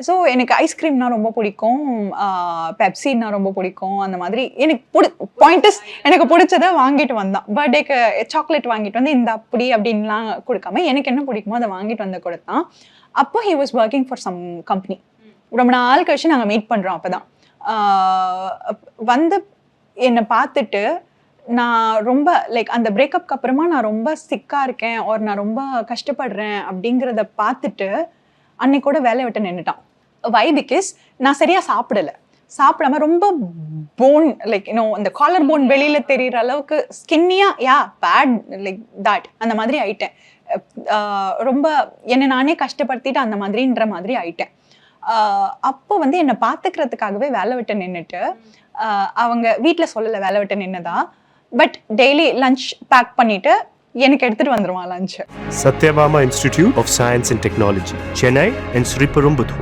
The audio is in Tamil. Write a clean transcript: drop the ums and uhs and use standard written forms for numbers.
ஸோ எனக்கு ஐஸ்கிரீம்னா ரொம்ப பிடிக்கும், பெப்சின்னா ரொம்ப பிடிக்கும். அந்த மாதிரி எனக்கு பாயிண்டஸ் எனக்கு பிடிச்சதை வாங்கிட்டு வந்தான். பர்த்டேக்கு சாக்லேட் வாங்கிட்டு வந்து இந்த அப்படின்லாம் கொடுக்காம எனக்கு என்ன பிடிக்குமோ அதை வாங்கிட்டு வந்து கொடுத்தான். அப்போ he was working for some company. ரொம்ப நாள் கழிச்சு நாங்கள் மீட் பண்ணுறோம். அப்போ தான் வந்து என்னை பார்த்துட்டு நான் ரொம்ப லைக் அந்த பிரேக்கப்க்கு அப்புறமா நான் ரொம்ப சிக்காக இருக்கேன், ஒரு நான் ரொம்ப கஷ்டப்படுறேன் அப்படிங்கிறத பார்த்துட்டு அன்னைக்கு கூட வேலையை விட்டு நின்றுட்டான். வை? பிகாஸ் நான் சரியாக சாப்பிடாம ரொம்ப போன் லைக் இந்த காலர் போன் வெளியில் தெரிகிற அளவுக்கு ஸ்கின்னியாக பேட் லைக் தட் அந்த மாதிரி ஆயிட்டேன். ரொம்ப என்னை நானே கஷ்டப்படுத்திட்டு அந்த மாதிரின்ற மாதிரி ஆயிட்டேன். அப்போ வந்து என்னை பார்த்துக்கிறதுக்காகவே வேலை விட்டு நின்றுட்டு, அவங்க வீட்டில் சொல்லலை வேலை விட்டு நின்னதா, பட் டெய்லி லஞ்ச் பேக் பண்ணிட்டு எனக்கு எடுத்துட்டு வந்துருவான் lunch. Satyabama Institute of Science and Technology, Chennai and Sri Perumbudur.